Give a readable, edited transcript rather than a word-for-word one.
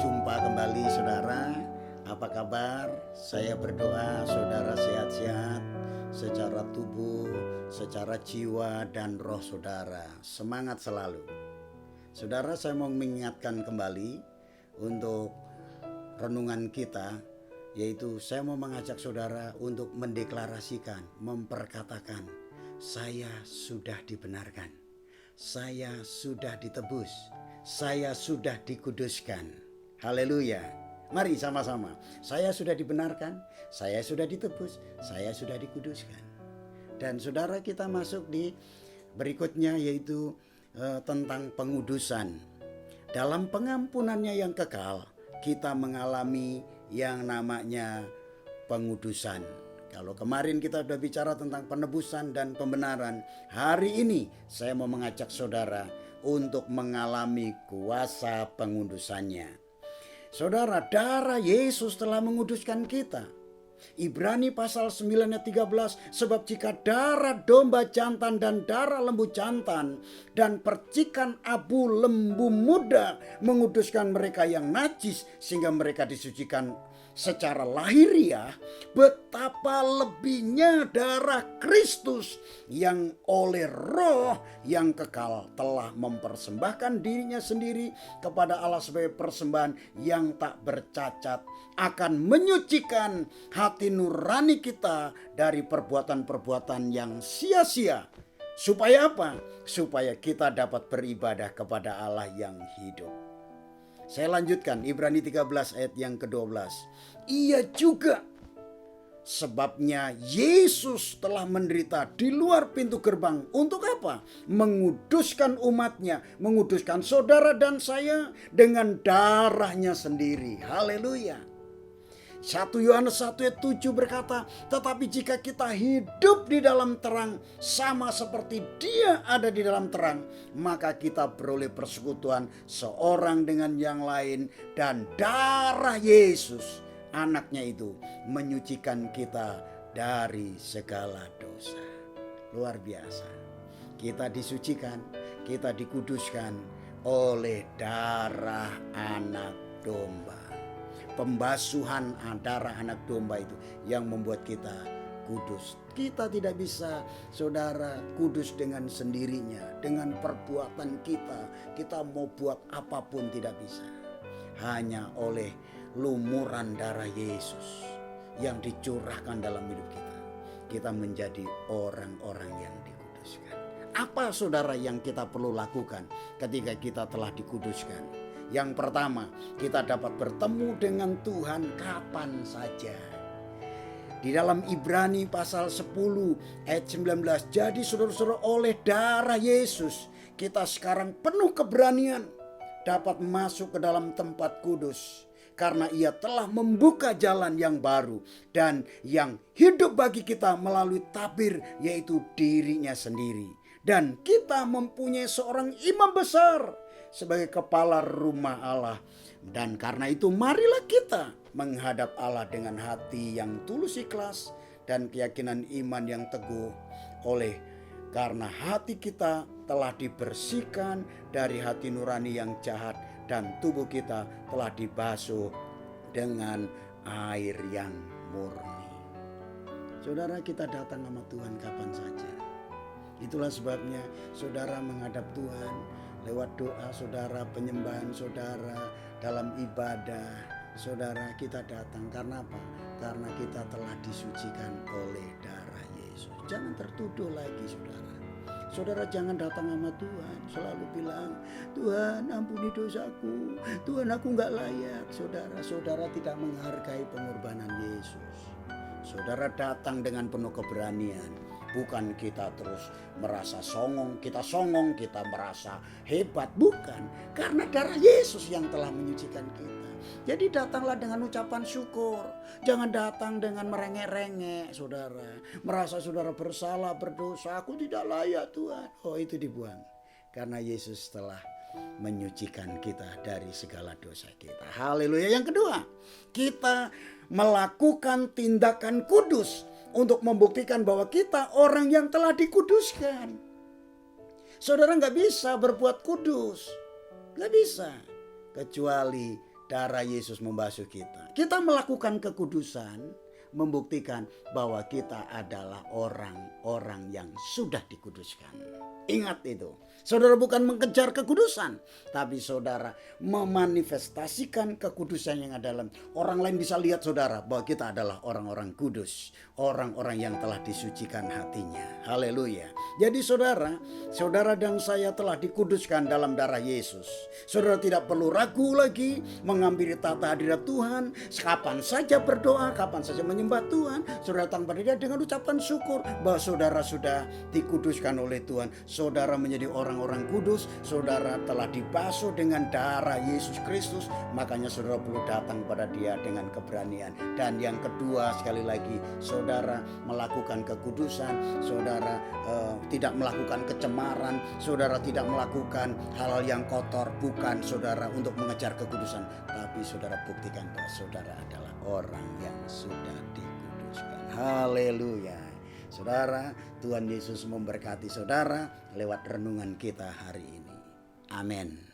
Jumpa kembali saudara. Apa kabar? Saya berdoa saudara sehat-sehat secara tubuh, secara jiwa dan roh saudara. Semangat selalu. Saudara, saya mau mengingatkan kembali untuk renungan kita, yaitu saya mau mengajak saudara untuk mendeklarasikan, memperkatakan, saya sudah dibenarkan, saya sudah ditebus, saya sudah dikuduskan. Haleluya. Mari sama-sama. Saya sudah dibenarkan, saya sudah ditebus, saya sudah dikuduskan. Dan saudara, kita masuk di berikutnya, yaitu tentang pengudusan. Dalam pengampunannya yang kekal, kita mengalami yang namanya pengudusan. Kalau kemarin kita sudah bicara tentang penebusan dan pembenaran, hari ini saya mau mengajak saudara untuk mengalami kuasa pengudusannya. Saudara, darah Yesus telah menguduskan kita. Ibrani pasal 9 ayat 13, sebab jika darah domba jantan dan darah lembu jantan dan percikan abu lembu muda menguduskan mereka yang najis sehingga mereka disucikan secara lahiriah, betapa lebihnya darah Kristus yang oleh Roh yang kekal telah mempersembahkan dirinya sendiri kepada Allah sebagai persembahan yang tak bercacat, akan menyucikan hati nurani kita dari perbuatan-perbuatan yang sia-sia. Supaya apa? Supaya kita dapat beribadah kepada Allah yang hidup. Saya lanjutkan Ibrani 13 ayat yang ke-12. Ia juga sebabnya Yesus telah menderita di luar pintu gerbang. Untuk apa? Menguduskan umatnya, menguduskan saudara dan saya dengan darahnya sendiri. Haleluya. 1 Yohanes 1 ayat 7 berkata, tetapi jika kita hidup di dalam terang sama seperti Dia ada di dalam terang, maka kita beroleh persekutuan seorang dengan yang lain, dan darah Yesus anaknya itu menyucikan kita dari segala dosa. Luar biasa. Kita disucikan, kita dikuduskan oleh darah anak domba. Pembasuhan darah anak domba itu yang membuat kita kudus. Kita tidak bisa, saudara, kudus dengan sendirinya, dengan perbuatan kita. Kita mau buat apapun tidak bisa. Hanya oleh lumuran darah Yesus yang dicurahkan dalam hidup kita, kita menjadi orang-orang yang dikuduskan. Apa saudara yang kita perlu lakukan ketika kita telah dikuduskan? Yang pertama, kita dapat bertemu dengan Tuhan kapan saja. Di dalam Ibrani pasal 10 ayat 19, jadi saudara-saudara, oleh darah Yesus kita sekarang penuh keberanian dapat masuk ke dalam tempat kudus, karena Ia telah membuka jalan yang baru dan yang hidup bagi kita melalui tabir, yaitu dirinya sendiri. Dan kita mempunyai seorang imam besar sebagai kepala rumah Allah. Dan karena itu marilah kita menghadap Allah dengan hati yang tulus ikhlas dan keyakinan iman yang teguh, oleh karena hati kita telah dibersihkan dari hati nurani yang jahat dan tubuh kita telah dibasuh dengan air yang murni. Saudara, kita datang sama Tuhan kapan saja. Itulah sebabnya saudara menghadap Tuhan lewat doa saudara, penyembahan saudara, dalam ibadah saudara, kita datang karena apa? Karena kita telah disucikan oleh darah Yesus. Jangan tertuduh lagi saudara. Saudara jangan datang sama Tuhan selalu bilang, Tuhan ampuni dosaku, Tuhan aku gak layak. Saudara tidak menghargai pengorbanan Yesus. Saudara datang dengan penuh keberanian. Bukan kita terus merasa songong, kita merasa hebat. Bukan, karena darah Yesus yang telah menyucikan kita. Jadi datanglah dengan ucapan syukur. Jangan datang dengan merengek-rengek saudara. Merasa saudara bersalah, berdosa, aku tidak layak Tuhan. Oh, itu dibuang. Karena Yesus telah menyucikan kita dari segala dosa kita. Haleluya. Yang kedua, kita melakukan tindakan kudus untuk membuktikan bahwa kita orang yang telah dikuduskan. Saudara gak bisa berbuat kudus, gak bisa, kecuali darah Yesus membasuh kita. Kita melakukan kekudusan, membuktikan bahwa kita adalah orang-orang yang sudah dikuduskan. Ingat itu. Saudara bukan mengejar kekudusan, tapi saudara memanifestasikan kekudusan yang ada dalam. Orang lain bisa lihat saudara bahwa kita adalah orang-orang kudus, orang-orang yang telah disucikan hatinya. Haleluya. Jadi saudara dan saya telah dikuduskan dalam darah Yesus. Saudara tidak perlu ragu lagi mengambil tata hadirat Tuhan. Kapan saja berdoa, kapan saja menyembah Tuhan, saudara datang pada Dia dengan ucapan syukur bahwa saudara sudah dikuduskan oleh Tuhan. Saudara menjadi orang-orang kudus, saudara telah dibasuh dengan darah Yesus Kristus. Makanya saudara perlu datang pada Dia dengan keberanian. Dan yang kedua, sekali lagi, saudara melakukan kekudusan, saudara tidak melakukan kecemaran, saudara tidak melakukan hal-hal yang kotor, bukan saudara untuk mengejar kekudusan, tapi saudara buktikan bahwa saudara adalah orang yang sudah dikuduskan. Haleluya. Saudara, Tuhan Yesus memberkati saudara lewat renungan kita hari ini. Amin.